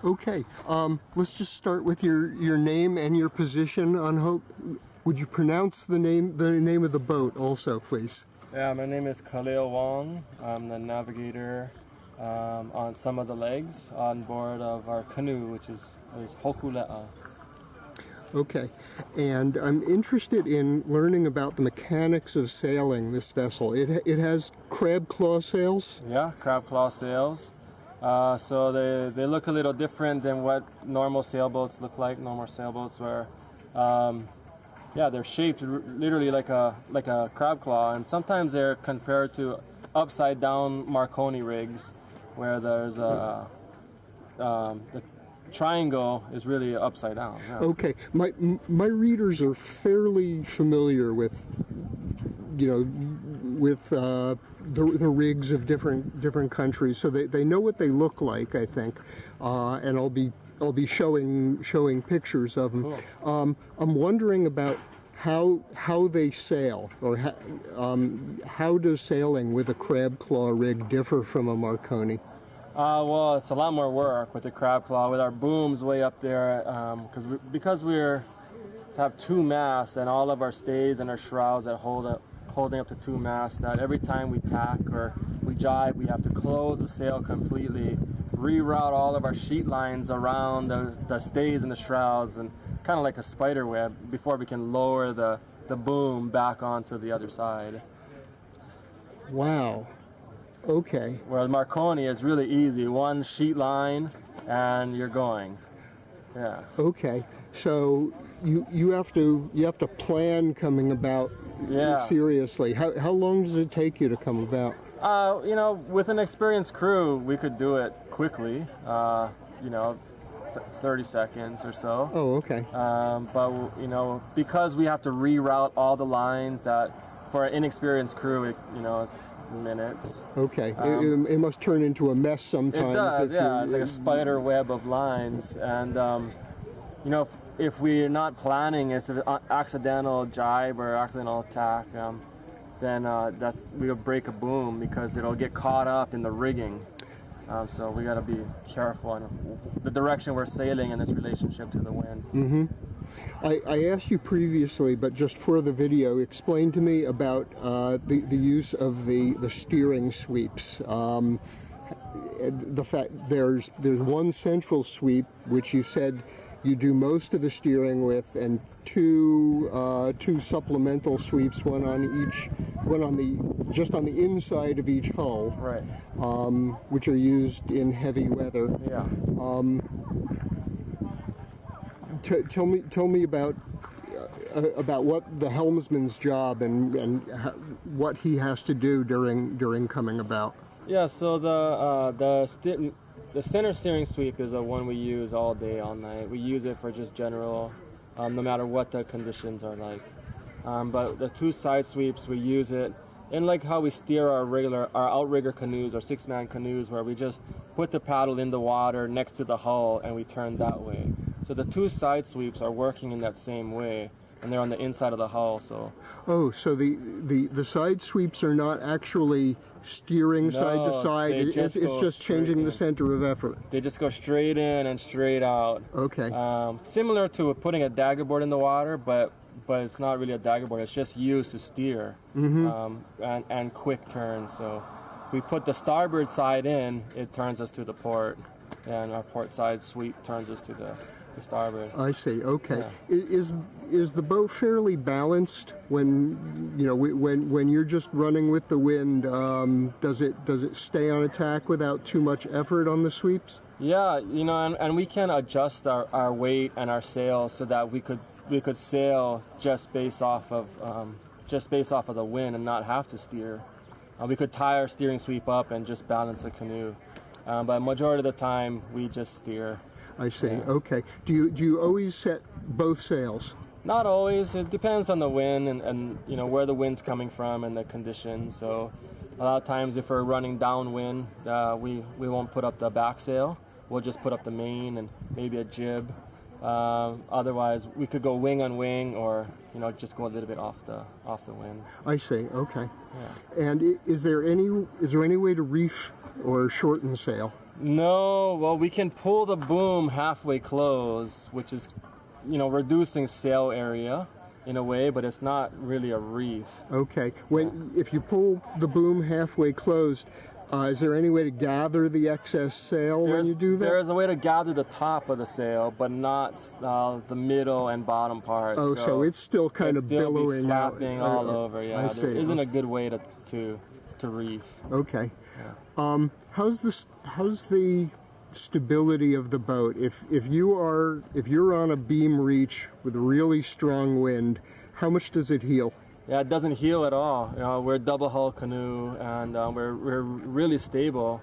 Okay, let's just start with your name and your position on Hope. Would you pronounce the name of the boat also, please? Yeah, my name is Kaleo Wong. I'm the navigator on some of the legs on board of our canoe, which is Hokulea. Okay, and I'm interested in learning about the mechanics of sailing this vessel. It has crab claw sails? Yeah, crab claw sails. So they look a little different than what normal sailboats look like. Normal sailboats where, yeah, they're shaped literally like a crab claw, and sometimes they're compared to upside down Marconi rigs, where there's the triangle is really upside down. Yeah. Okay, my readers are fairly familiar with, with the rigs of different countries, so they know what they look like, I think, and I'll be showing pictures of them. Cool. I'm wondering about how they sail, or how does sailing with a crab claw rig differ from a Marconi? Well, it's a lot more work with the crab claw, with our booms way up there, because we have two masts and all of our stays and our shrouds that holding up to two masts, that every time we tack or we jibe, we have to close the sail completely, reroute all of our sheet lines around the stays and the shrouds, and kind of like a spider web before we can lower the boom back onto the other side. Wow. Okay. Whereas Marconi is really easy. One sheet line and you're going. Yeah. Okay. So you have to plan coming about. Yeah. Seriously. How long does it take you to come about? With an experienced crew, we could do it quickly. 30 seconds or so. Oh, okay. But because we have to reroute all the lines, that for an inexperienced crew, minutes. Okay. It must turn into a mess sometimes. It does, yeah. It's like a spider web of lines. And, if we're not planning, it's an accidental jibe or accidental tack, then we'll break a boom because it'll get caught up in the rigging. So we got to be careful on the direction we're sailing in this relationship to the wind. Mm-hmm. I asked you previously, but just for the video, explain to me about the use of the steering sweeps. The fact there's one central sweep, which you said you do most of the steering with, and two supplemental sweeps, one on just on the inside of each hull, right? Which are used in heavy weather. Yeah. Tell me about what the helmsman's job and what he has to do during coming about. Yeah. So the center steering sweep is the one we use all day, all night. We use it for just general, no matter what the conditions are like. But the two side sweeps, we use it in like how we steer our outrigger canoes, our 6-man canoes, where we just put the paddle in the water next to the hull and we turn that way. So the two side sweeps are working in that same way, and they're on the inside of the hull. So so the side sweeps are not actually steering side to side. It's just changing the center of effort. They just go straight in and straight out. Okay. Similar to putting a dagger board in the water, but it's not really a dagger board. It's just used to steer. Mm-hmm. And quick turns. So if we put the starboard side in, it turns us to the port, and our port side sweep turns us to the starboard. I see. Okay. Yeah. Is the boat fairly balanced when you're just running with the wind? Does it stay on attack without too much effort on the sweeps? Yeah, and we can adjust our weight and our sails so that we could sail just based off of the wind and not have to steer. We could tie our steering sweep up and just balance the canoe, but majority of the time we just steer. I see. Yeah. Okay. Do you always set both sails? Not always. It depends on the wind and where the wind's coming from and the conditions. So a lot of times if we're running downwind, we won't put up the back sail. We'll just put up the main and maybe a jib. Otherwise, we could go wing on wing, or just go a little bit off the wind. I see. Okay. Yeah. And is there any way to reef or shorten sail? No, well, we can pull the boom halfway closed, which is, reducing sail area in a way, but it's not really a reef. Okay. If you pull the boom halfway closed, is there any way to gather the excess sail when you do that? There is a way to gather the top of the sail, but not the middle and bottom part. Oh, so it's still kind of billowing out. Flapping all over. Yeah, I see. There isn't a good way to reef. Okay. Yeah. How's the stability of the boat? If you're on a beam reach with really strong wind, how much does it heel? Yeah, it doesn't heel at all. We're a double hull canoe, and we're really stable.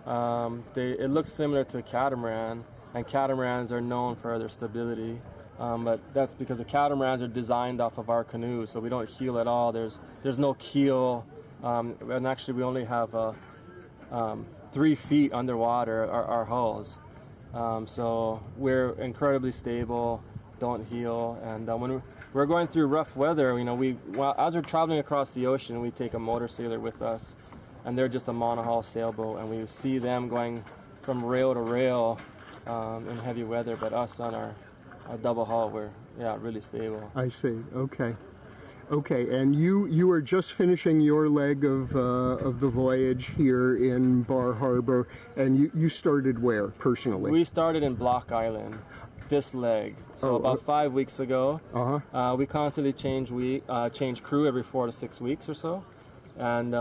It looks similar to a catamaran, and catamarans are known for their stability. But that's because the catamarans are designed off of our canoe, so we don't heel at all. There's no keel, and actually we only have 3 feet underwater our hulls. So we're incredibly stable, don't heel, and when we're going through rough weather, as we're traveling across the ocean, we take a motor sailor with us, and they're just a monohull sailboat, and we see them going from rail to rail in heavy weather, but us on our double hull, we're really stable. I see. Okay, and you are just finishing your leg of the voyage here in Bar Harbor, and you started where personally? We started in Block Island, this leg. So about 5 weeks ago. We constantly change crew every 4 to 6 weeks or so, and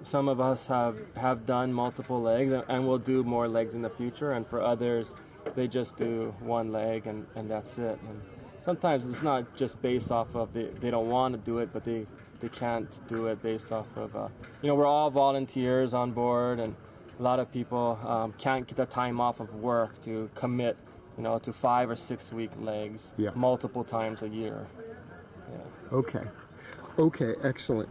some of us have done multiple legs, and we'll do more legs in the future. And for others, they just do one leg, and that's it. And sometimes it's not just based off of they don't want to do it, but they can't do it based off of, we're all volunteers on board, and a lot of people can't get the time off of work to commit, to 5 or 6 week legs multiple times a year. Yeah. Okay, excellent.